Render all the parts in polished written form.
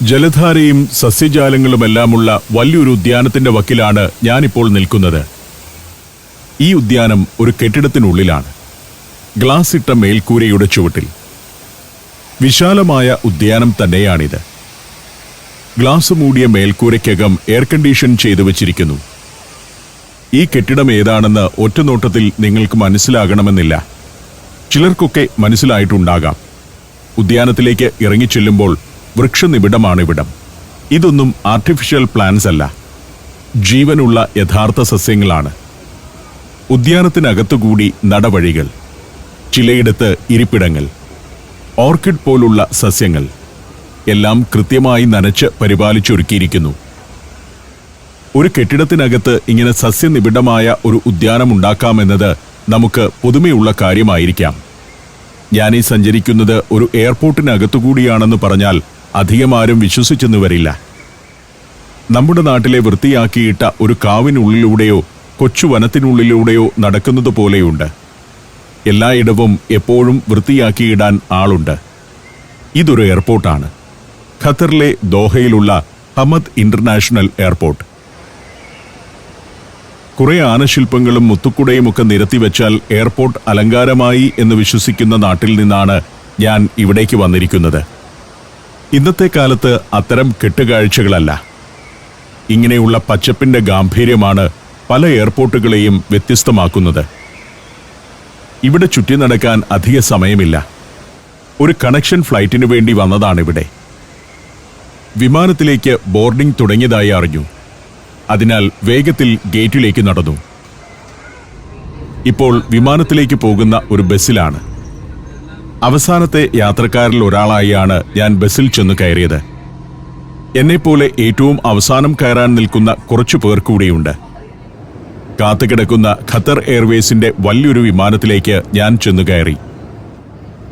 ജലധാരയും സസ്യജാലങ്ങളുമെല്ലാമുള്ള വലിയൊരു ഉദ്യാനത്തിന്റെ വക്കിലാണ് ഞാനിപ്പോൾ നിൽക്കുന്നത്. ഈ ഉദ്യാനം ഒരു കെട്ടിടത്തിനുള്ളിലാണ്, ഗ്ലാസ് ഇട്ട മേൽക്കൂരയുടെ ചുവട്ടിൽ. വിശാലമായ ഉദ്യാനം തന്നെയാണിത്. ഗ്ലാസ് മൂടിയ മേൽക്കൂരയ്ക്കകം എയർ കണ്ടീഷൻ ചെയ്തു വച്ചിരിക്കുന്നു. ഈ കെട്ടിടം ഏതാണെന്ന് ഒറ്റനോട്ടത്തിൽ നിങ്ങൾക്ക് മനസ്സിലാകണമെന്നില്ല. ചിലർക്കൊക്കെ മനസ്സിലായിട്ടുണ്ടാകാം. ഉദ്യാനത്തിലേക്ക് ഇറങ്ങിച്ചെല്ലുമ്പോൾ വൃക്ഷനിബിഡമാണിവിടം. ഇതൊന്നും ആർട്ടിഫിഷ്യൽ പ്ലാന്റ്സ് അല്ല, ജീവനുള്ള യഥാർത്ഥ സസ്യങ്ങളാണ്. ഉദ്യാനത്തിനകത്തുകൂടി നടവഴികൾ, ചിലയിടത്ത് ഇരിപ്പിടങ്ങൾ, ഓർക്കിഡ് പോലുള്ള സസ്യങ്ങൾ എല്ലാം കൃത്യമായി നനച്ച് പരിപാലിച്ചൊരുക്കിയിരിക്കുന്നു. ഒരു കെട്ടിടത്തിനകത്ത് ഇങ്ങനെ സസ്യനിബിഡമായ ഒരു ഉദ്യാനം ഉണ്ടാക്കാമെന്നത് നമുക്ക് പുതുമയുള്ള കാര്യമായിരിക്കാം. ഞാനീ സഞ്ചരിക്കുന്നത് ഒരു എയർപോർട്ടിനകത്തുകൂടിയാണെന്ന് പറഞ്ഞാൽ അധികം ആരും വിശ്വസിച്ചെന്നു വരില്ല. നമ്മുടെ നാട്ടിലെ വൃത്തിയാക്കിയിട്ട ഒരു കാവിനുള്ളിലൂടെയോ കൊച്ചു വനത്തിനുള്ളിലൂടെയോ നടക്കുന്നത് പോലെയുണ്ട്. എല്ലായിടവും എപ്പോഴും വൃത്തിയാക്കിയിടാൻ ആളുണ്ട്. ഇതൊരു എയർപോർട്ടാണ്, ഖത്തറിലെ ദോഹയിലുള്ള ഹമദ് ഇന്റർനാഷണൽ എയർപോർട്ട്. കുറെ ആനശില്പങ്ങളും മുത്തുക്കുടയുമൊക്കെ നിരത്തിവെച്ചാൽ എയർപോർട്ട് അലങ്കാരമായി എന്ന് വിശ്വസിക്കുന്ന നാട്ടിൽ നിന്നാണ് ഞാൻ ഇവിടേക്ക് വന്നിരിക്കുന്നത്. ഇന്നത്തെ കാലത്ത് അത്തരം കെട്ടുകാഴ്ചകളല്ല. ഇങ്ങനെയുള്ള പച്ചപ്പിന്റെ ഗാംഭീര്യമാണ് പല എയർപോർട്ടുകളെയും വ്യത്യസ്തമാക്കുന്നത്. ഇവിടെ ചുറ്റി നടക്കാൻ അധിക സമയമില്ല. ഒരു കണക്ഷൻ ഫ്ലൈറ്റിനു വേണ്ടി വന്നതാണിവിടെ. വിമാനത്തിലേക്ക് ബോർഡിംഗ് തുടങ്ങിയതായി അറിഞ്ഞു. അതിനാൽ വേഗത്തിൽ ഗേറ്റിലേക്ക് നടന്നു. ഇപ്പോൾ വിമാനത്തിലേക്ക് പോകുന്ന ഒരു ബസ്സിലാണ്. അവസാനത്തെ യാത്രക്കാരിൽ ഒരാളായാണ് ഞാൻ ബസ്സിൽ ചെന്ന് കയറിയത്. എന്നെപ്പോലെ ഏറ്റവും അവസാനം കയറാൻ നിൽക്കുന്ന കുറച്ചു പേർ കൂടിയുണ്ട്. കാത്തുകിടക്കുന്ന ഖത്തർ എയർവേസിന്റെ വലിയൊരു വിമാനത്തിലേക്ക് ഞാൻ ചെന്നു കയറി.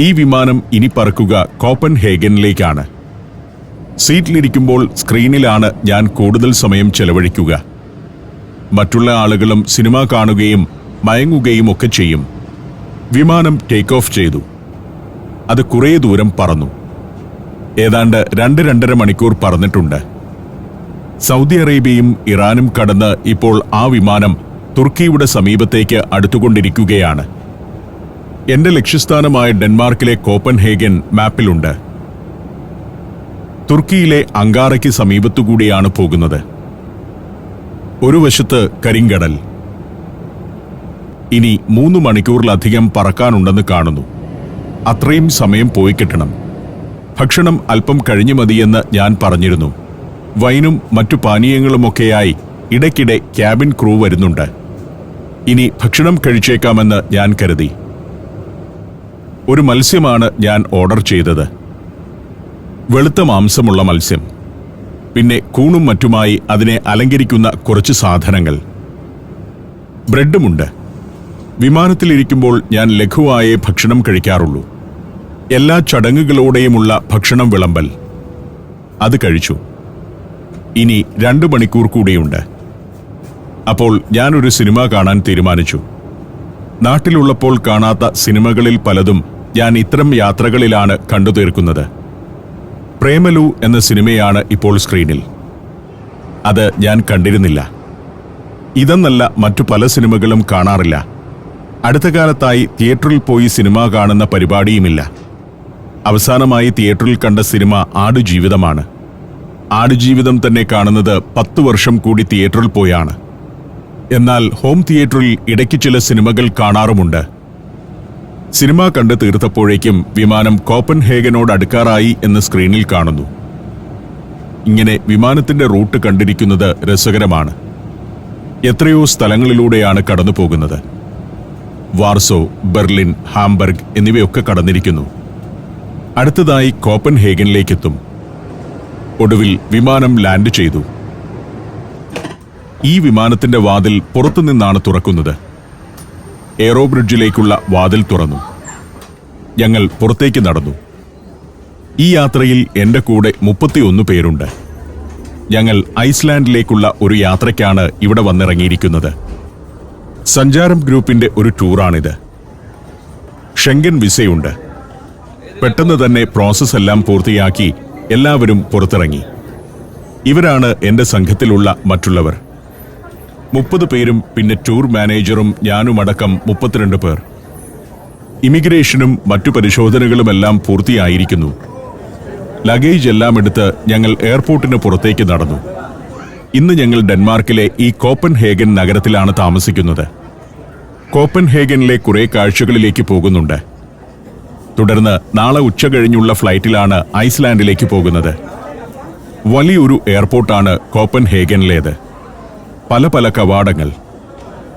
ഈ വിമാനം ഇനി പറക്കുക കോപ്പൻഹേഗനിലേക്കാണ്. സീറ്റിലിരിക്കുമ്പോൾ സ്ക്രീനിലാണ് ഞാൻ കൂടുതൽ സമയം ചെലവഴിക്കുക. മറ്റുള്ള ആളുകളും സിനിമ കാണുകയും മയങ്ങുകയും ഒക്കെ ചെയ്യും. വിമാനം ടേക്ക് ഓഫ് ചെയ്തു. അത് കുറേ ദൂരം പറന്നു. ഏതാണ്ട് 2-2.5 മണിക്കൂർ പറന്നിട്ടുണ്ട്. സൗദി അറേബ്യയും ഇറാനും കടന്ന് ഇപ്പോൾ ആ വിമാനം തുർക്കിയുടെ സമീപത്തേക്ക് അടുത്തുകൊണ്ടിരിക്കുകയാണ്. എന്റെ ലക്ഷ്യസ്ഥാനമായ ഡെൻമാർക്കിലെ കോപ്പൻഹേഗൻ മാപ്പിലുണ്ട്. തുർക്കിയിലെ അങ്കാറയ്ക്ക് സമീപത്തുകൂടിയാണ് പോകുന്നത്. ഒരു വശത്ത് കരിങ്കടൽ. ഇനി 3 മണിക്കൂറിലധികം പറക്കാനുണ്ടെന്ന് കാണുന്നു. അത്രയും സമയം പോയി കിട്ടണം. ഭക്ഷണം അല്പം കഴിഞ്ഞു മതിയെന്ന് ഞാൻ പറഞ്ഞിരുന്നു. വൈനും മറ്റു പാനീയങ്ങളുമൊക്കെയായി ഇടയ്ക്കിടെ ക്യാബിൻ ക്രൂ വരുന്നുണ്ട്. ഇനി ഭക്ഷണം കഴിച്ചേക്കാമെന്ന് ഞാൻ കരുതി. ഒരു മത്സ്യമാണ് ഞാൻ ഓർഡർ ചെയ്തത്. വെളുത്ത മാംസമുള്ള മത്സ്യം. പിന്നെ കൂണും മറ്റുമായി അതിനെ അലങ്കരിക്കുന്ന കുറച്ച് സാധനങ്ങൾ. ബ്രെഡുമുണ്ട്. വിമാനത്തിലിരിക്കുമ്പോൾ ഞാൻ ലഘുവായേ ഭക്ഷണം കഴിക്കാറുള്ളൂ. എല്ലാ ചടങ്ങുകളോടെയുമുള്ള ഭക്ഷണം വിളമ്പൽ. അത് കഴിച്ചു. ഇനി 2 മണിക്കൂർ കൂടിയുണ്ട്. അപ്പോൾ ഞാനൊരു സിനിമ കാണാൻ തീരുമാനിച്ചു. നാട്ടിലുള്ളപ്പോൾ കാണാത്ത സിനിമകളിൽ പലതും ഞാൻ ഇത്തരം യാത്രകളിലാണ് കണ്ടു തീർക്കുന്നത്. പ്രേമലു എന്ന സിനിമയാണ് ഇപ്പോൾ സ്ക്രീനിൽ. അത് ഞാൻ കണ്ടിരുന്നില്ല. ഇതെന്നല്ല മറ്റു പല സിനിമകളും കാണാറില്ല. അടുത്ത കാലത്തായി തിയേറ്ററിൽ പോയി സിനിമ കാണുന്ന പരിപാടിയുമില്ല. അവസാനമായി തിയേറ്ററിൽ കണ്ട സിനിമ ആടുജീവിതമാണ്. ആടുജീവിതം തന്നെ കാണുന്നത് 10 വർഷം കൂടി തിയേറ്ററിൽ പോയാണ്. എന്നാൽ ഹോം തിയേറ്ററിൽ ഇടയ്ക്ക് ചില സിനിമകൾ കാണാറുമുണ്ട്. സിനിമ കണ്ട് തീർത്തപ്പോഴേക്കും വിമാനം കോപ്പൻഹേഗനോട് അടുക്കാറായി എന്ന് സ്ക്രീനിൽ കാണുന്നു. ഇങ്ങനെ വിമാനത്തിന്റെ റൂട്ട് കണ്ടിരിക്കുന്നത് രസകരമാണ്. എത്രയോ സ്ഥലങ്ങളിലൂടെയാണ് കടന്നു പോകുന്നത്. വാർസോ, ബെർലിൻ, ഹാംബർഗ് എന്നിവയൊക്കെ കടന്നിരിക്കുന്നു. അടുത്തതായി കോപ്പൻഹേഗനിലേക്കെത്തും. ഒടുവിൽ വിമാനം ലാൻഡ് ചെയ്തു. ഈ വിമാനത്തിന്റെ വാതിൽ പുറത്തുനിന്നാണ് തുറക്കുന്നത്. എയറോ ബ്രിഡ്ജിലേക്കുള്ള വാതിൽ തുറന്നു. ഞങ്ങൾ പുറത്തേക്ക് നടന്നു. ഈ യാത്രയിൽ എന്റെ കൂടെ 31 പേരുണ്ട്. ഞങ്ങൾ ഐസ്ലാൻഡിലേക്കുള്ള ഒരു യാത്രയ്ക്കാണ് ഇവിടെ വന്നിറങ്ങിയിരിക്കുന്നത്. സഞ്ചാരം ഗ്രൂപ്പിന്റെ ഒരു ടൂറാണിത്. ഷെങ്കൻ വിസയുണ്ട്. പെട്ടെന്ന് തന്നെ പ്രോസസ് എല്ലാം പൂർത്തിയാക്കി എല്ലാവരും പുറത്തിറങ്ങി. ഇവരാണ് എൻ്റെ സംഘത്തിലുള്ള മറ്റുള്ളവർ. 30 പേരും പിന്നെ ടൂർ മാനേജറും ഞാനുമടക്കം 32 പേർ. ഇമിഗ്രേഷനും മറ്റു പരിശോധനകളുമെല്ലാം പൂർത്തിയായിരിക്കുന്നു. ലഗേജ് എല്ലാം എടുത്ത് ഞങ്ങൾ എയർപോർട്ടിന് പുറത്തേക്ക് നടന്നു. ഇന്ന് ഞങ്ങൾ ഡെൻമാർക്കിലെ ഈ കോപ്പൻഹേഗൻ നഗരത്തിലാണ് താമസിക്കുന്നത്. കോപ്പൻഹേഗനിലെ കുറെ കാഴ്ചകളിലേക്ക് പോകുന്നുണ്ട്. തുടർന്ന് നാളെ ഉച്ച കഴിഞ്ഞുള്ള ഫ്ലൈറ്റിലാണ് ഐസ്ലാൻഡിലേക്ക് പോകുന്നത്. വലിയൊരു എയർപോർട്ടാണ് കോപ്പൻഹേഗനിലേത്. പല പല കവാടങ്ങൾ.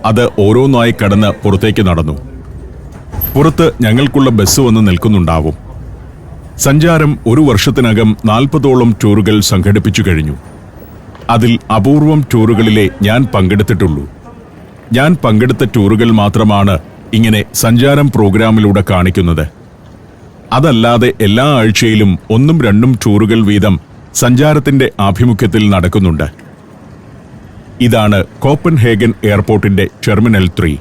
അത് ഓരോന്നായി കടന്ന് പുറത്തേക്ക് നടന്നു. പുറത്ത് ഞങ്ങൾക്കുള്ള ബസ് വന്ന് നിൽക്കുന്നുണ്ടാവും. സഞ്ചാരം 1 വർഷത്തിനകം 40ഓളം ടൂറുകൾ സംഘടിപ്പിച്ചു കഴിഞ്ഞു. അതിൽ അപൂർവം ടൂറുകളിലെ ഞാൻ പങ്കെടുത്തിട്ടുള്ളൂ. ഞാൻ പങ്കെടുത്ത ടൂറുകൾ മാത്രമാണ് ഇങ്ങനെ സഞ്ചാരം പ്രോഗ്രാമിലൂടെ കാണിക്കുന്നത്. അതല്ലാതെ എല്ലാ ആഴ്ചയിലും 1-2 ടൂറുകൾ വീതം സഞ്ചാരത്തിന്റെ ആഭിമുഖ്യത്തിൽ നടക്കുന്നുണ്ട്. ഇതാണ് കോപ്പൻഹേഗൻ എയർപോർട്ടിന്റെ ടെർമിനൽ 3.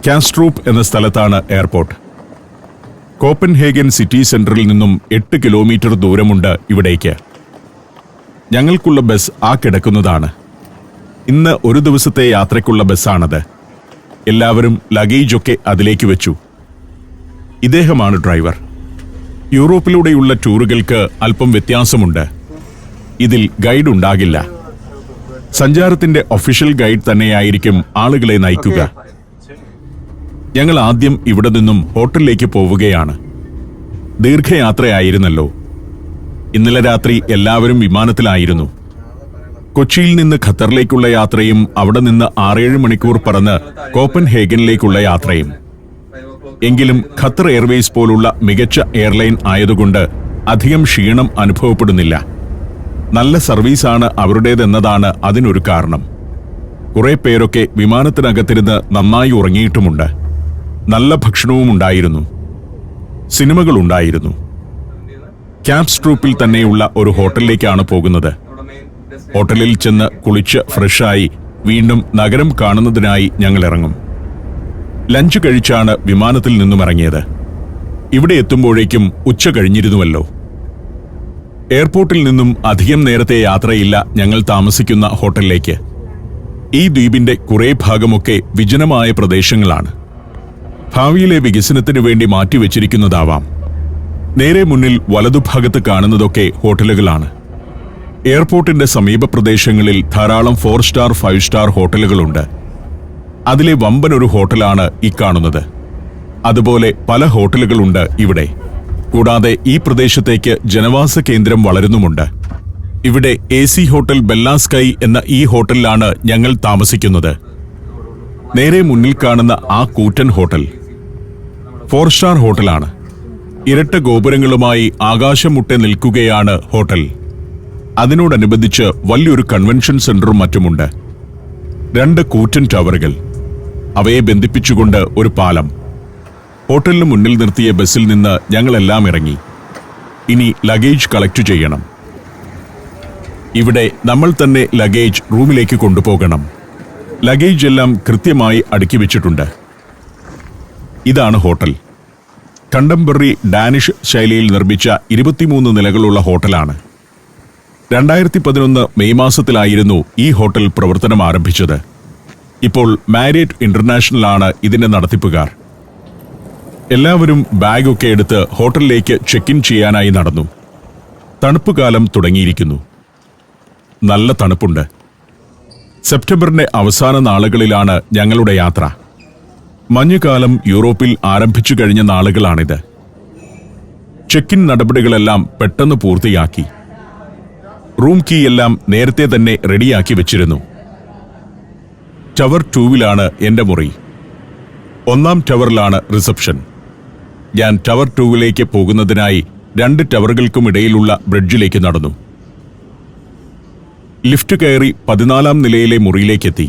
കാസ്ട്രൂപ്പ് എന്ന സ്ഥലത്താണ് എയർപോർട്ട്. കോപ്പൻഹേഗൻ സിറ്റി സെന്ററിൽ നിന്നും 8 കിലോമീറ്റർ ദൂരമുണ്ട് ഇവിടേക്ക്. ഞങ്ങൾക്കുള്ള ബസ് ആ കിടക്കുന്നതാണ്. ഇന്ന് ഒരു ദിവസത്തെ യാത്രയ്ക്കുള്ള ബസ്സാണത്. എല്ലാവരും ലഗേജൊക്കെ അതിലേക്ക് വെച്ചു. ഇദ്ദേഹമാണ് ഡ്രൈവർ. യൂറോപ്പിലൂടെയുള്ള ടൂറുകൾക്ക് അല്പം വ്യത്യാസമുണ്ട്. ഇതിൽ ഗൈഡ് ഉണ്ടാകില്ല. സഞ്ചാരത്തിന്റെ ഒഫീഷ്യൽ ഗൈഡ് തന്നെയായിരിക്കും ആളുകളെ നയിക്കുക. ഞങ്ങൾ ആദ്യം ഇവിടെ നിന്നും ഹോട്ടലിലേക്ക് പോവുകയാണ്. ദീർഘയാത്രയായിരുന്നല്ലോ. ഇന്നലെ രാത്രി എല്ലാവരും വിമാനത്തിലായിരുന്നു. കൊച്ചിയിൽ നിന്ന് ഖത്തറിലേക്കുള്ള യാത്രയും അവിടെ നിന്ന് 6-7 മണിക്കൂർ പറന്ന് കോപ്പൻഹേഗനിലേക്കുള്ള യാത്രയും. എങ്കിലും ഖത്തർ എയർവേസ് പോലുള്ള മികച്ച എയർലൈൻ ആയതുകൊണ്ട് അധികം ക്ഷീണം അനുഭവപ്പെടുന്നില്ല. നല്ല സർവീസാണ് അവരുടേതെന്നതാണ് അതിനൊരു കാരണം. കുറെ പേരൊക്കെ വിമാനത്തിനകത്തിരുന്ന് നന്നായി ഉറങ്ങിയിട്ടുമുണ്ട്. നല്ല ഭക്ഷണവും ഉണ്ടായിരുന്നു. സിനിമകളുണ്ടായിരുന്നു. കാസ്ട്രൂപ്പിൽ തന്നെയുള്ള ഒരു ഹോട്ടലിലേക്കാണ് പോകുന്നത്. ഹോട്ടലിൽ ചെന്ന് കുളിച്ച് ഫ്രഷായി വീണ്ടും നഗരം കാണുന്നതിനായി ഞങ്ങൾ ഇറങ്ങും. ലഞ്ച് കഴിച്ചാണ് വിമാനത്തിൽ നിന്നും ഇറങ്ങിയത്. ഇവിടെ എത്തുമ്പോഴേക്കും ഉച്ച കഴിഞ്ഞിരുന്നുവല്ലോ. എയർപോർട്ടിൽ നിന്നും അധികം നേരത്തെ യാത്രയില്ല ഞങ്ങൾ താമസിക്കുന്ന ഹോട്ടലിലേക്ക്. ഈ ദ്വീപിന്റെ കുറെ ഭാഗമൊക്കെ വിജനമായ പ്രദേശങ്ങളാണ്. ഭാവിയിലെ വികസനത്തിനു വേണ്ടി മാറ്റിവെച്ചിരിക്കുന്നതാവാം. നേരെ മുന്നിൽ വലതുഭാഗത്ത് കാണുന്നതൊക്കെ ഹോട്ടലുകളാണ്. എയർപോർട്ടിന്റെ സമീപ പ്രദേശങ്ങളിൽ ധാരാളം 4 സ്റ്റാർ 5 സ്റ്റാർ ഹോട്ടലുകളുണ്ട്. അതിലെ വമ്പനൊരു ഹോട്ടലാണ് ഈ കാണുന്നത്. അതുപോലെ പല ഹോട്ടലുകളുണ്ട് ഇവിടെ. കൂടാതെ ഈ പ്രദേശത്തേക്ക് ജനവാസ കേന്ദ്രം വളരുന്നുമുണ്ട്. ഇവിടെ AC ഹോട്ടൽ ബെല്ല സ്കൈ എന്ന ഈ ഹോട്ടലിലാണ് ഞങ്ങൾ താമസിക്കുന്നത്. നേരെ മുന്നിൽ കാണുന്ന ആ കൂറ്റൻ ഹോട്ടൽ 4 സ്റ്റാർ ഹോട്ടലാണ്. ഇരട്ട ഗോപുരങ്ങളുമായി ആകാശം മുട്ടെ നിൽക്കുകയാണ് ഹോട്ടൽ. അതിനോടനുബന്ധിച്ച് വലിയൊരു കൺവെൻഷൻ സെന്ററും മറ്റുമുണ്ട്. 2 കൂറ്റൻ ടവറുകൾ, അവയെ ബന്ധിപ്പിച്ചുകൊണ്ട് ഒരു പാലം. ഹോട്ടലിന് മുന്നിൽ നിർത്തിയ ബസ്സിൽ നിന്ന് ഞങ്ങളെല്ലാം ഇറങ്ങി. ഇനി ലഗേജ് കളക്ട് ചെയ്യണം. ഇവിടെ നമ്മൾ തന്നെ ലഗേജ് റൂമിലേക്ക് കൊണ്ടുപോകണം. ലഗേജ് എല്ലാം കൃത്യമായി അടുക്കി വെച്ചിട്ടുണ്ട്. ഇതാണ് ഹോട്ടൽ. കണ്ടംപററി ഡാനിഷ് ശൈലിയിൽ നിർമ്മിച്ച 23 നിലകളുള്ള ഹോട്ടലാണ്. 2011 മെയ് മാസത്തിലായിരുന്നു ഈ ഹോട്ടൽ പ്രവർത്തനം ആരംഭിച്ചത്. ഇപ്പോൾ മാരിയറ്റ് ഇന്റർനാഷണൽ ആണ് ഇതിന്റെ നടത്തിപ്പുകാർ. എല്ലാവരും ബാഗൊക്കെ എടുത്ത് ഹോട്ടലിലേക്ക് ചെക്ക് ഇൻ ചെയ്യാനായി നടന്നു. തണുപ്പുകാലം തുടങ്ങിയിരിക്കുന്നു. നല്ല തണുപ്പുണ്ട്. സെപ്റ്റംബറിന്റെ അവസാന നാളുകളിലാണ് ഞങ്ങളുടെ യാത്ര. മഞ്ഞുകാലം യൂറോപ്പിൽ ആരംഭിച്ചു കഴിഞ്ഞ നാളുകളാണിത്. ചെക്ക് ഇൻ നടപടികളെല്ലാം പെട്ടെന്ന് പൂർത്തിയാക്കി. റൂം കീ എല്ലാം നേരത്തെ തന്നെ റെഡിയാക്കി വെച്ചിരുന്നു. ടവർ 2-ലാണ് എന്റെ മുറി. 1-ാം ടവറിലാണ് റിസപ്ഷൻ. ഞാൻ ടവർ 2-ലേക്ക് പോകുന്നതിനായി 2 ടവറുകൾക്കുമിടയിലുള്ള ബ്രിഡ്ജിലേക്ക് നടന്നു. ലിഫ്റ്റ് കയറി 14-ാം നിലയിലെ മുറിയിലേക്കെത്തി.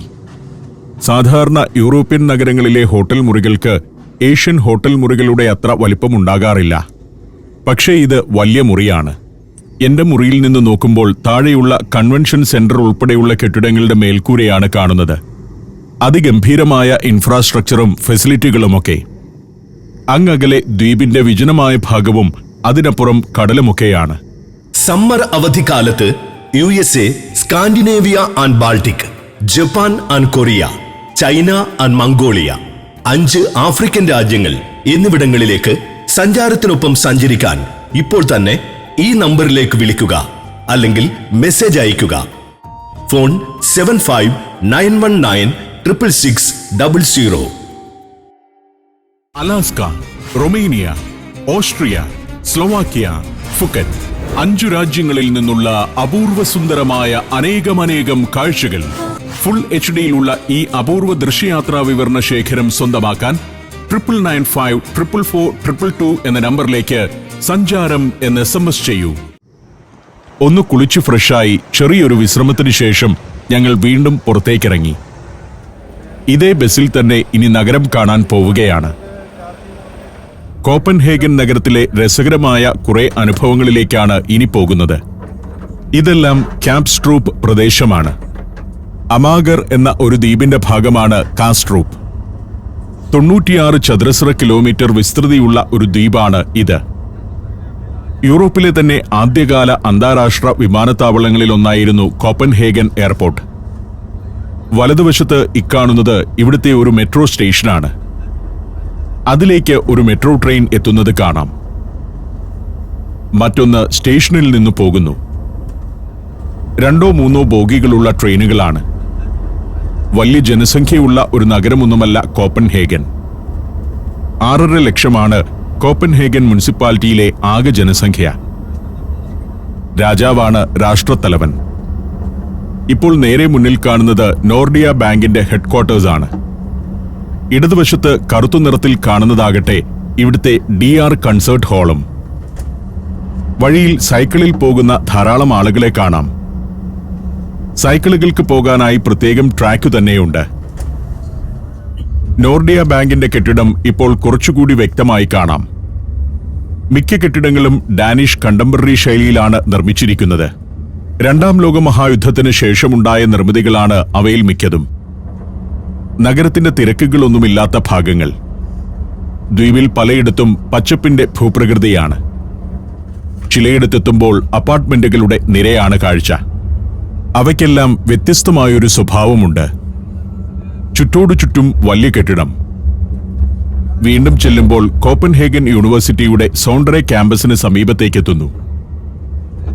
സാധാരണ യൂറോപ്യൻ നഗരങ്ങളിലെ ഹോട്ടൽ മുറികൾക്ക് ഏഷ്യൻ ഹോട്ടൽ മുറികളുടെ അത്ര വലിപ്പമുണ്ടാകാറില്ല. പക്ഷേ ഇത് വലിയ മുറിയാണ്. എന്റെ മുറിയിൽ നിന്ന് നോക്കുമ്പോൾ താഴെയുള്ള കൺവെൻഷൻ സെന്റർ ഉൾപ്പെടെയുള്ള കെട്ടിടങ്ങളുടെ മേൽക്കൂരയാണ് കാണുന്നത്. അതിഗംഭീരമായ ഇൻഫ്രാസ്ട്രക്ചറും ഫെസിലിറ്റികളുമൊക്കെ. അങ്ങകലെ ദ്വീപിന്റെ വിജനമായ ഭാഗവും അതിനപ്പുറം കടലുമൊക്കെയാണ്. സമ്മർ അവധിക്കാലത്ത് USA, Scandinavia and Baltic, Japan and Korea, China and Mongolia, 5 African രാജ്യങ്ങൾ എന്നിവിടങ്ങളിലേക്ക് സഞ്ചാരത്തിനൊപ്പം സഞ്ചരിക്കാൻ ഇപ്പോൾ തന്നെ ഈ നമ്പറിലേക്ക് വിളിക്കുക അല്ലെങ്കിൽ മെസ്സേജ് അയയ്ക്കുക. Phone 7591966600. Alaska, Romania, Austria, Slovakia, Phuket 5 രാജ്യങ്ങളിൽ നിന്നുള്ള അപൂർവ സുന്ദരമായ അനേകം കാഴ്ചകൾ. ഫുൾ HDയിലുള്ള ഈ അപൂർവ ദൃശ്യയാത്രാ വിവരണ ശേഖരം സ്വന്തമാക്കാൻ 99544422 എന്ന നമ്പറിലേക്ക് സഞ്ചാരം എന്ന് SMS ചെയ്യൂ. ഒന്ന് കുളിച്ചു ഫ്രഷായി ചെറിയൊരു വിശ്രമത്തിന് ശേഷം ഞങ്ങൾ വീണ്ടും പുറത്തേക്കിറങ്ങി. ഇതേ ബസ്സിൽ തന്നെ ഇനി നഗരം കാണാൻ പോവുകയാണ്. കോപ്പൻഹേഗൻ നഗരത്തിലെ രസകരമായ കുറെ അനുഭവങ്ങളിലേക്കാണ് ഇനി പോകുന്നത്. ഇതെല്ലാം കാപ്സ്ട്രൂപ്പ് പ്രദേശമാണ്. അമാഗർ എന്ന ഒരു ദ്വീപിന്റെ ഭാഗമാണ് കാസ്ട്രൂപ്പ്. 96 ചതുരശ്ര കിലോമീറ്റർ വിസ്തൃതിയുള്ള ഒരു ദ്വീപാണ് ഇത്. യൂറോപ്പിലെ തന്നെ ആദ്യകാല അന്താരാഷ്ട്ര വിമാനത്താവളങ്ങളിലൊന്നായിരുന്നു കോപ്പൻഹേഗൻ എയർപോർട്ട്. വലതുവശത്ത് ഇക്കാണുന്നത് ഇവിടുത്തെ ഒരു മെട്രോ സ്റ്റേഷനാണ്. അതിലേക്ക് ഒരു മെട്രോ ട്രെയിൻ എത്തുന്നത് കാണാം. മറ്റൊന്ന് സ്റ്റേഷനിൽ നിന്ന് പോകുന്നു. 2 or 3 ബോഗികളുള്ള ട്രെയിനുകളാണ്. വലിയ ജനസംഖ്യയുള്ള ഒരു നഗരമൊന്നുമല്ല കോപ്പൻഹേഗൻ. 6.5 ലക്ഷമാണ് കോപ്പൻഹേഗൻ മുനിസിപ്പാലിറ്റിയിലെ ആകെ ജനസംഖ്യ. രാജാവാണ് രാഷ്ട്രത്തലവൻ. ഇപ്പോൾ നേരെ മുന്നിൽ കാണുന്നത് നോർഡിയ ബാങ്കിന്റെ ഹെഡ്ക്വാർട്ടേഴ്സ് ആണ്. ഇടതുവശത്ത് കറുത്തു നിറത്തിൽ കാണുന്നതാകട്ടെ ഇവിടുത്തെ DR കൺസേർട്ട് ഹാളും. വഴിയിൽ സൈക്കിളിൽ പോകുന്ന ധാരാളം ആളുകളെ കാണാം. സൈക്കിളുകൾക്ക് പോകാനായി പ്രത്യേകം ട്രാക്ക് തന്നെയുണ്ട്. നോർഡിയ ബാങ്കിന്റെ കെട്ടിടം ഇപ്പോൾ കുറച്ചുകൂടി വ്യക്തമായി കാണാം. മിക്ക കെട്ടിടങ്ങളും ഡാനിഷ് കണ്ടംപററി ശൈലിയിലാണ് നിർമ്മിച്ചിരിക്കുന്നത്. 2ാം ലോകമഹായുദ്ധത്തിന് ശേഷമുണ്ടായ നിർമ്മിതികളാണ് അവയിൽ മിക്കതും. നഗരത്തിന്റെ തിരക്കുകളൊന്നുമില്ലാത്ത ഭാഗങ്ങൾ. ദ്വീപിൽ പലയിടത്തും പച്ചപ്പിന്റെ ഭൂപ്രകൃതിയാണ്. ചിലയിടത്തെത്തുമ്പോൾ അപ്പാർട്ട്മെന്റുകളുടെ നിരയാണ് കാഴ്ച. അവയ്ക്കെല്ലാം വ്യത്യസ്തമായൊരു സ്വഭാവമുണ്ട്. ചുറ്റോടു ചുറ്റും വലിയ കെട്ടിടം. വീണ്ടും ചെല്ലുമ്പോൾ കോപ്പൻഹേഗൻ യൂണിവേഴ്സിറ്റിയുടെ സോണ്ടറെ ക്യാമ്പസിന് സമീപത്തേക്കെത്തുന്നു.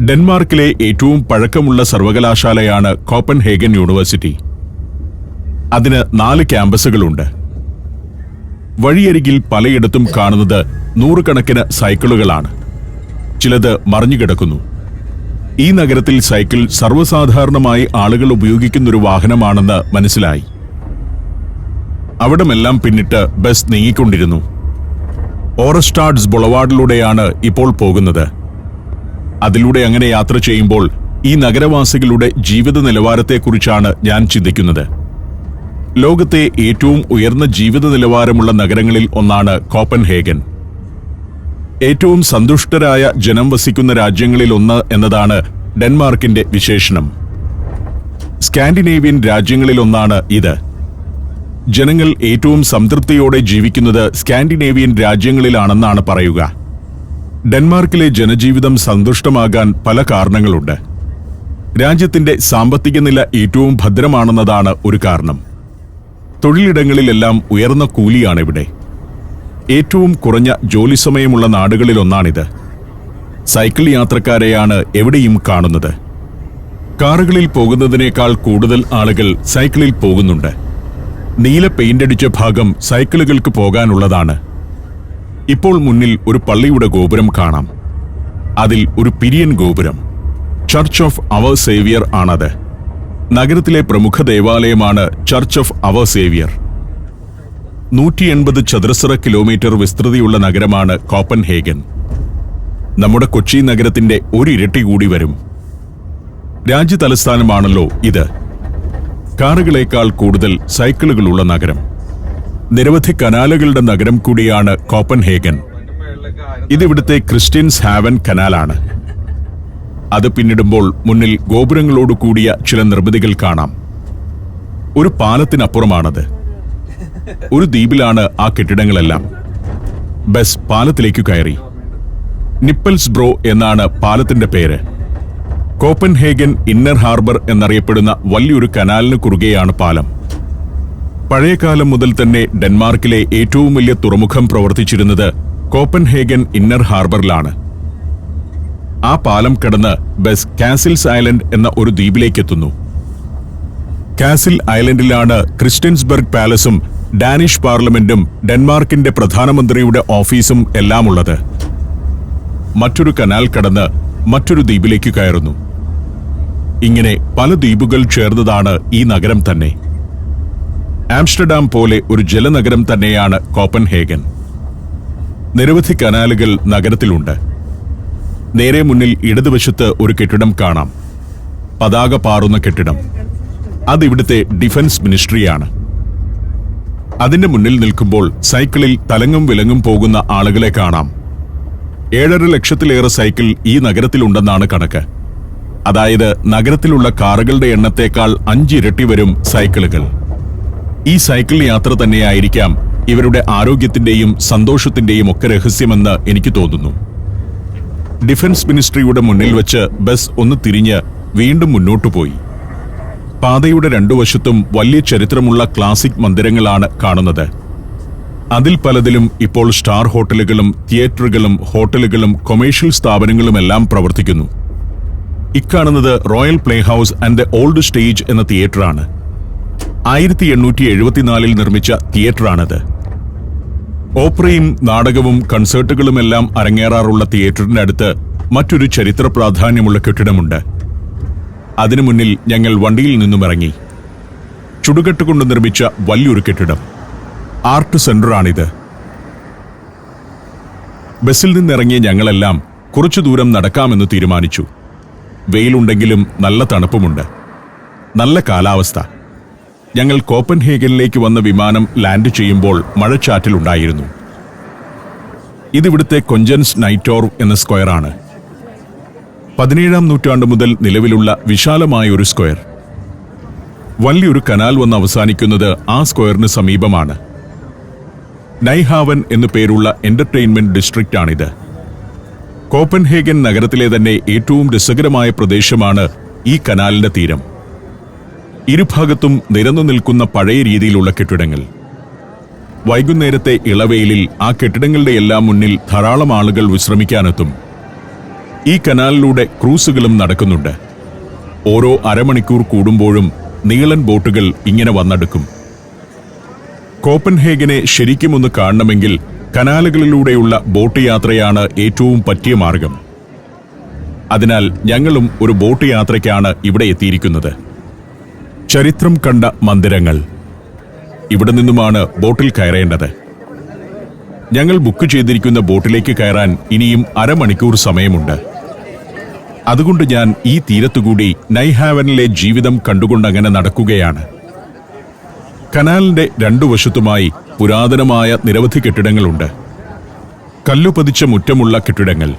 ഡെൻമാർക്കിലെ ഏറ്റവും പഴക്കമുള്ള സർവകലാശാലയാണ് കോപ്പൻഹേഗൻ യൂണിവേഴ്സിറ്റി. അതിന് 4 ക്യാമ്പസുകളുണ്ട്. വഴിയരികിൽ പലയിടത്തും കാണുന്നത് 100 കണക്കിന് സൈക്കിളുകളാണ്. ചിലത് മറിഞ്ഞുകിടക്കുന്നു. ഈ നഗരത്തിൽ സൈക്കിൾ സർവ്വസാധാരണമായി ആളുകൾ ഉപയോഗിക്കുന്നൊരു വാഹനമാണെന്ന് മനസ്സിലായി. അവിടമെല്ലാം പിന്നിട്ട് ബസ് നീങ്ങിക്കൊണ്ടിരുന്നു. ഓറസ്റ്റാഡ്സ് ബുളവാർഡിലൂടെയാണ് ഇപ്പോൾ പോകുന്നത്. അതിലൂടെ അങ്ങനെ യാത്ര ചെയ്യുമ്പോൾ ഈ നഗരവാസികളുടെ ജീവിത നിലവാരത്തെക്കുറിച്ചാണ് ഞാൻ ചിന്തിക്കുന്നത്. ലോകത്തെ ഏറ്റവും ഉയർന്ന ജീവിത നിലവാരമുള്ള നഗരങ്ങളിൽ ഒന്നാണ് കോപ്പൻഹേഗൻ. ഏറ്റവും സന്തുഷ്ടരായ ജനം വസിക്കുന്ന രാജ്യങ്ങളിൽ ഒന്ന് എന്നതാണ് ഡെൻമാർക്കിന്റെ വിശേഷണം. സ്കാൻഡിനേവിയൻ രാജ്യങ്ങളിലൊന്നാണ് ഇത്. ജനങ്ങൾ ഏറ്റവും സംതൃപ്തിയോടെ ജീവിക്കുന്നത് സ്കാൻഡിനേവിയൻ രാജ്യങ്ങളിലാണെന്നാണ് പറയുക. ഡെൻമാർക്കിലെ ജനജീവിതം സന്തുഷ്ടമാകാൻ പല കാരണങ്ങളുണ്ട്. രാജ്യത്തിന്റെ സാമ്പത്തിക നില ഏറ്റവും ഭദ്രമാണെന്നതാണ് ഒരു കാരണം. തൊഴിലിടങ്ങളിലെല്ലാം ഉയർന്ന കൂലിയാണിവിടെ. ഏറ്റവും കുറഞ്ഞ ജോലി സമയമുള്ള നാടുകളിലൊന്നാണിത്. സൈക്കിൾ യാത്രക്കാരെയാണ് എവിടെയും കാണുന്നത്. കാറുകളിൽ പോകുന്നതിനേക്കാൾ കൂടുതൽ ആളുകൾ സൈക്കിളിൽ പോകുന്നുണ്ട്. നീല പെയിന്റടിച്ച ഭാഗം സൈക്കിളുകൾക്ക് പോകാനുള്ളതാണ്. ഇപ്പോൾ മുന്നിൽ ഒരു പള്ളിയുടെ ഗോപുരം കാണാം. അതിൽ ഒരു പിരിയൻ ഗോപുരം. ചർച്ച് ഓഫ് അവർ സേവിയർ ആണത്. നഗരത്തിലെ പ്രമുഖ ദേവാലയമാണ് ചർച്ച് ഓഫ് അവർ സേവിയർ. 180 ചതുരശ്ര കിലോമീറ്റർ വിസ്തൃതിയുള്ള നഗരമാണ് കോപ്പൻഹേഗൻ. നമ്മുടെ കൊച്ചി നഗരത്തിന്റെ ഒരിരട്ടി കൂടി വരും. രാജ്യതലസ്ഥാനമാണല്ലോ ഇത്. കാറുകളേക്കാൾ കൂടുതൽ സൈക്കിളുകളുള്ള നഗരം. നിരവധി കനാലുകളുടെ നഗരം കൂടിയാണ് കോപ്പൻഹേഗൻ. ഇതിവിടുത്തെ ക്രിസ്ത്യൻസ് ഹാവൻ കനാലാണ്. അത് പിന്നിടുമ്പോൾ മുന്നിൽ ഗോപുരങ്ങളോട് കൂടിയ ചില നിർമ്മിതികൾ കാണാം. ഒരു പാലത്തിനപ്പുറമാണത്. ഒരു ദ്വീപിലാണ് ആ കെട്ടിടങ്ങളെല്ലാം. ബസ് പാലത്തിലേക്ക് കയറി. നിപ്പൽസ് ബ്രോ എന്നാണ് പാലത്തിന്റെ പേര്. കോപ്പൻഹേഗൻ ഇന്നർ ഹാർബർ എന്നറിയപ്പെടുന്ന വലിയൊരു കനാലിന് കുറുകെയാണ് പാലം. പഴയകാലം മുതൽ തന്നെ ഡെൻമാർക്കിലെ ഏറ്റവും വലിയ തുറമുഖം പ്രവർത്തിച്ചിരുന്നത് കോപ്പൻഹേഗൻ ഇന്നർ ഹാർബറിലാണ്. ആ പാലം കടന്ന് ബസ് കാസിൽസ് ഐലൻഡ് എന്ന ഒരു ദ്വീപിലേക്കെത്തുന്നു. കാസിൽ ഐലൻഡിലാണ് ക്രിസ്റ്റ്യൻസ്ബർഗ് പാലസും ഡാനിഷ് പാർലമെന്റും ഡെൻമാർക്കിന്റെ പ്രധാനമന്ത്രിയുടെ ഓഫീസും എല്ലാം ഉള്ളത്. മറ്റൊരു കനാൽ കടന്ന് മറ്റൊരു ദ്വീപിലേക്ക് കയറുന്നു. ഇങ്ങനെ പല ദ്വീപുകൾ ചേർന്നതാണ് ഈ നഗരം തന്നെ. ആംസ്റ്റർഡാം പോലെ ഒരു ജലനഗരം തന്നെയാണ് കോപ്പൻഹേഗൻ. നിരവധി കനാലുകൾ നഗരത്തിലുണ്ട്. നേരെ മുന്നിൽ ഇടതുവശത്ത് ഒരു കെട്ടിടം കാണാം. പതാക പാറുന്ന കെട്ടിടം. അതിവിടുത്തെ ഡിഫൻസ് മിനിസ്ട്രിയാണ്. അതിന്റെ മുന്നിൽ നിൽക്കുമ്പോൾ സൈക്കിളിൽ തലങ്ങും വിലങ്ങും പോകുന്ന ആളുകളെ കാണാം. 7.5 ലക്ഷത്തിലേറെ സൈക്കിൾ ഈ നഗരത്തിലുണ്ടെന്നാണ് കണക്ക്. അതായത് നഗരത്തിലുള്ള കാറുകളുടെ എണ്ണത്തേക്കാൾ 5 ഇരട്ടി വരും സൈക്കിളുകൾ. ഈ സൈക്കിൾ യാത്ര തന്നെയായിരിക്കാം ഇവരുടെ ആരോഗ്യത്തിന്റെയും സന്തോഷത്തിന്റെയും ഒക്കെ രഹസ്യമെന്ന് എനിക്ക് തോന്നുന്നു. ഡിഫൻസ് മിനിസ്ട്രിയുടെ മുന്നിൽ വെച്ച് ബസ് ഒന്ന് തിരിഞ്ഞ് വീണ്ടും മുന്നോട്ടു പോയി. പാതയുടെ രണ്ടു വശത്തും വലിയ ചരിത്രമുള്ള ക്ലാസിക് മന്ദിരങ്ങളാണ് കാണുന്നത്. അതിൽ പലതിലും ഇപ്പോൾ സ്റ്റാർ ഹോട്ടലുകളും തിയേറ്ററുകളും ഹോട്ടലുകളും കൊമേഴ്ഷ്യൽ സ്ഥാപനങ്ങളുമെല്ലാം പ്രവർത്തിക്കുന്നു. ഇക്കാണുന്നത് Royal Playhouse and the Old Stage എന്ന തിയേറ്ററാണ്. 1874 നിർമ്മിച്ച തിയേറ്ററാണത്. ഓപ്പറയും നാടകവും കൺസേർട്ടുകളുമെല്ലാം അരങ്ങേറാറുള്ള തിയേറ്ററിന്റെ അടുത്ത് മറ്റൊരു ചരിത്ര പ്രാധാന്യമുള്ള കെട്ടിടമുണ്ട്. അതിനു മുന്നിൽ ഞങ്ങൾ വണ്ടിയിൽ നിന്നും ഇറങ്ങി. ചുടുകെട്ട് കൊണ്ട് നിർമ്മിച്ച വലിയൊരു കെട്ടിടം. ആർട്ട് സെന്ററാണിത്. ബസ്സിൽ നിന്നിറങ്ങിയ ഞങ്ങളെല്ലാം കുറച്ചു ദൂരം നടക്കാമെന്ന് തീരുമാനിച്ചു. വെയിലുണ്ടെങ്കിലും നല്ല തണുപ്പുമുണ്ട്. നല്ല കാലാവസ്ഥ. ഞങ്ങൾ കോപ്പൻഹേഗനിലേക്ക് വന്ന വിമാനം ലാൻഡ് ചെയ്യുമ്പോൾ മഴച്ചാറ്റിലുണ്ടായിരുന്നു. ഇതിവിടുത്തെ കൊഞ്ചൻസ് നൈറ്റോർ എന്ന സ്ക്വയറാണ്. 17-ാം നൂറ്റാണ്ട് മുതൽ നിലവിലുള്ള വിശാലമായ ഒരു സ്ക്വയർ. വലിയൊരു കനാൽ വന്ന് അവസാനിക്കുന്നത് ആ സ്ക്വയറിന് സമീപമാണ്. നൈഹാവൻ എന്നു പേരുള്ള എന്റർടൈൻമെന്റ് ഡിസ്ട്രിക്റ്റാണിത്. കോപ്പൻഹേഗൻ നഗരത്തിലെ തന്നെ ഏറ്റവും രസകരമായ പ്രദേശമാണ് ഈ കനാലിന്റെ തീരം. ഇരുഭാഗത്തും നിരന്നു നിൽക്കുന്ന പഴയ രീതിയിലുള്ള കെട്ടിടങ്ങൾ. വൈകുന്നേരത്തെ ഇളവെയിലിൽ ആ കെട്ടിടങ്ങളുടെ എല്ലാം മുന്നിൽ ധാരാളം ആളുകൾ വിശ്രമിക്കാനെത്തും. ഈ കനാലിലൂടെ ക്രൂസുകളും നടക്കുന്നുണ്ട്. ഓരോ അരമണിക്കൂർ കൂടുമ്പോഴും നീളൻ ബോട്ടുകൾ ഇങ്ങനെ വന്നെടുക്കും. കോപ്പൻഹേഗനെ ശരിക്കും ഒന്ന് കാണണമെങ്കിൽ കനാലുകളിലൂടെയുള്ള ബോട്ട് യാത്രയാണ് ഏറ്റവും പറ്റിയ മാർഗം. അതിനാൽ ഞങ്ങളും ഒരു ബോട്ട് യാത്രയ്ക്കാണ് ഇവിടെ എത്തിയിരിക്കുന്നത്. ചരിത്രം കണ്ട മന്ദിരങ്ങൾ. ഇവിടെ നിന്നുമാണ് ബോട്ടിൽ കയറേണ്ടത്. ഞങ്ങൾ ബുക്ക് ചെയ്തിരിക്കുന്ന ബോട്ടിലേക്ക് കയറാൻ ഇനിയും അരമണിക്കൂർ സമയമുണ്ട്. അതുകൊണ്ട് ഞാൻ ഈ തീരത്തുകൂടി നൈഹാവനിലെ ജീവിതം കണ്ടുകൊണ്ടങ്ങനെ നടക്കുകയാണ്. കനാലിന്റെ രണ്ടു വശത്തുമായി പുരാതനമായ നിരവധി കെട്ടിടങ്ങളുണ്ട്. കല്ലുപതിച്ച മുറ്റമുള്ള കെട്ടിടങ്ങൾ.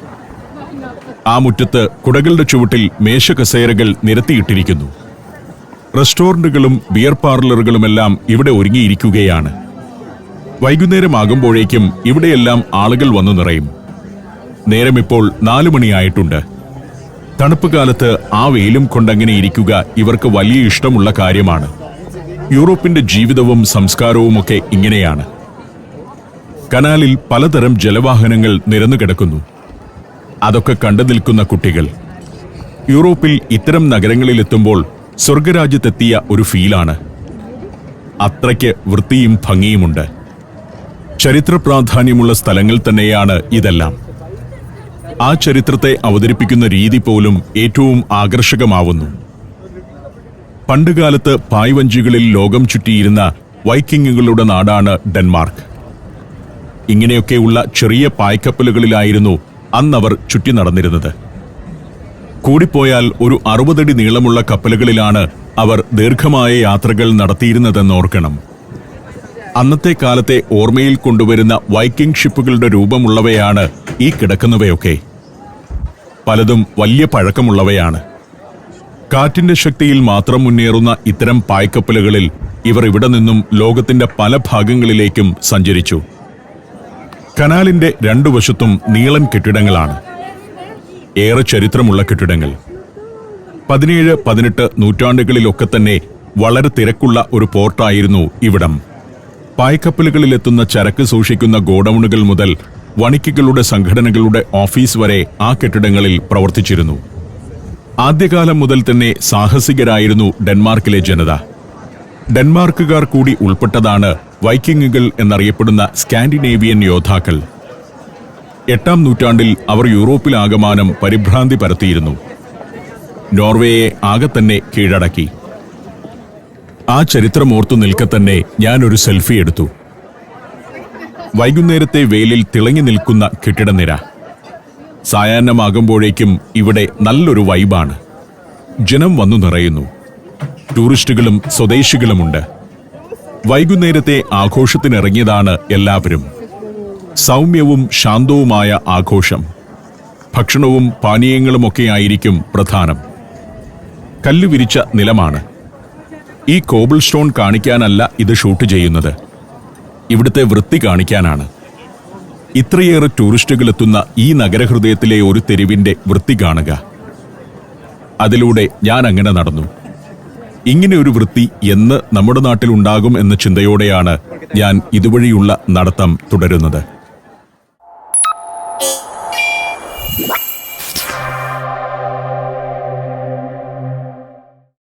ആ മുറ്റത്ത് കുടകളുടെ ചുവട്ടിൽ മേശകസേരകൾ നിരത്തിയിട്ടിരിക്കുന്നു. റെസ്റ്റോറന്റുകളും ബിയർ പാർലറുകളുമെല്ലാം ഇവിടെ ഒരുങ്ങിയിരിക്കുകയാണ്. വൈകുന്നേരമാകുമ്പോഴേക്കും ഇവിടെയെല്ലാം ആളുകൾ വന്നു നിറയും. നേരം ഇപ്പോൾ 4 മണിയായിട്ടുണ്ട്. തണുപ്പ് കാലത്ത് ആ വെയിലും കൊണ്ടങ്ങനെ ഇരിക്കുക ഇവർക്ക് വലിയ ഇഷ്ടമുള്ള കാര്യമാണ്. യൂറോപ്പിന്റെ ജീവിതവും സംസ്കാരവുമൊക്കെ ഇങ്ങനെയാണ്. കനാലിൽ പലതരം ജലവാഹനങ്ങൾ നിരന്നു കിടക്കുന്നു. അതൊക്കെ കണ്ടു നിൽക്കുന്ന കുട്ടികൾ. യൂറോപ്പിൽ ഇത്തരം നഗരങ്ങളിലെത്തുമ്പോൾ സ്വർഗരാജ്യത്തെത്തിയ ഒരു ഫീലാണ്. അത്രയ്ക്ക് വൃത്തിയും ഭംഗിയുമുണ്ട്. ചരിത്ര പ്രാധാന്യമുള്ള സ്ഥലങ്ങൾ തന്നെയാണ് ഇതെല്ലാം. ആ ചരിത്രത്തെ അവതരിപ്പിക്കുന്ന രീതി പോലും ഏറ്റവും ആകർഷകമാവുന്നു. പണ്ടുകാലത്ത് പായ്വഞ്ചികളിൽ ലോകം ചുറ്റിയിരുന്ന വൈക്കിങ്ങുകളുടെ നാടാണ് ഡെൻമാർക്ക്. ഇങ്ങനെയൊക്കെയുള്ള ചെറിയ പായ്ക്കപ്പലുകളിലായിരുന്നു അന്നവർ ചുറ്റി നടന്നിരുന്നത്. കൂടിപ്പോയാൽ ഒരു 60 അടി നീളമുള്ള കപ്പലുകളിലാണ് അവർ ദീർഘമായ യാത്രകൾ നടത്തിയിരുന്നതെന്നോർക്കണം. അന്നത്തെ കാലത്തെ ഓർമ്മയിൽ കൊണ്ടുവരുന്ന വൈക്കിംഗ് ഷിപ്പുകളുടെ രൂപമുള്ളവയാണ് ഈ കിടക്കുന്നവയൊക്കെ. പലതും വലിയ പഴക്കമുള്ളവയാണ്. കാറ്റിന്റെ ശക്തിയിൽ മാത്രം മുന്നേറുന്ന ഇത്തരം പായ്ക്കപ്പലുകളിൽ ഇവർ ഇവിടെ നിന്നും ലോകത്തിന്റെ പല ഭാഗങ്ങളിലേക്കും സഞ്ചരിച്ചു. കനാലിന്റെ രണ്ടു വശത്തും നീളൻ കെട്ടിടങ്ങളാണ്. ഏറെ ചരിത്രമുള്ള കെട്ടിടങ്ങൾ. 17-18 നൂറ്റാണ്ടുകളിലൊക്കെ തന്നെ വളരെ തിരക്കുള്ള ഒരു പോർട്ടായിരുന്നു ഇവിടം. പായ്ക്കപ്പലുകളിലെത്തുന്ന ചരക്ക് സൂക്ഷിക്കുന്ന ഗോഡൌണുകൾ മുതൽ വണിക്കുകളുടെ സംഘടനകളുടെ ഓഫീസ് വരെ ആ കെട്ടിടങ്ങളിൽ പ്രവർത്തിച്ചിരുന്നു. ആദ്യകാലം മുതൽ തന്നെ സാഹസികരായിരുന്നു ഡെൻമാർക്കിലെ ജനത. ഡെൻമാർക്കുകാർ കൂടി ഉൾപ്പെട്ടതാണ് വൈക്കിങ്ങുകൾ എന്നറിയപ്പെടുന്ന സ്കാൻഡിനേവിയൻ യോദ്ധാക്കൾ. 8-ാം നൂറ്റാണ്ടിൽ അവർ യൂറോപ്പിലാകമാനം പരിഭ്രാന്തി പരത്തിയിരുന്നു. നോർവേയെ ആകെ തന്നെ കീഴടക്കി. ആ ചരിത്രമോർത്തു നിൽക്കെ തന്നെ ഞാനൊരു സെൽഫി എടുത്തു. വൈകുന്നേരത്തെ വെയിലിൽ തിളങ്ങി നിൽക്കുന്ന കെട്ടിടനിര. സായാഹ്നമാകുമ്പോഴേക്കും ഇവിടെ നല്ലൊരു വൈബാണ്. ജനം വന്നു നിറയുന്നു. ടൂറിസ്റ്റുകളും സ്വദേശികളുമുണ്ട്. വൈകുന്നേരത്തെ ആഘോഷത്തിനിറങ്ങിയതാണ് എല്ലാവരും. സൗമ്യവും ശാന്തവുമായ ആഘോഷം. ഭക്ഷണവും പാനീയങ്ങളുമൊക്കെയായിരിക്കും പ്രധാനം. കല്ലുവിരിച്ച നിലമാണ്. ഈ കോബിൾ സ്റ്റോൺ കാണിക്കാനല്ല ഇത് ഷൂട്ട് ചെയ്യുന്നത്, ഇവിടുത്തെ വൃത്തി കാണിക്കാനാണ്. ഇത്രയേറെ ടൂറിസ്റ്റുകളെത്തുന്ന ഈ നഗരഹൃദയത്തിലെ ഒരു തെരുവിന്റെ വൃത്തി കാണുക. അതിലൂടെ ഞാൻ അങ്ങനെ നടന്നു. ഇങ്ങനെ ഒരു വൃത്തി എന്ന് നമ്മുടെ നാട്ടിലുണ്ടാകും എന്ന ചിന്തയോടെയാണ് ഞാൻ ഇതുവഴിയുള്ള നടത്തം തുടരുന്നത്.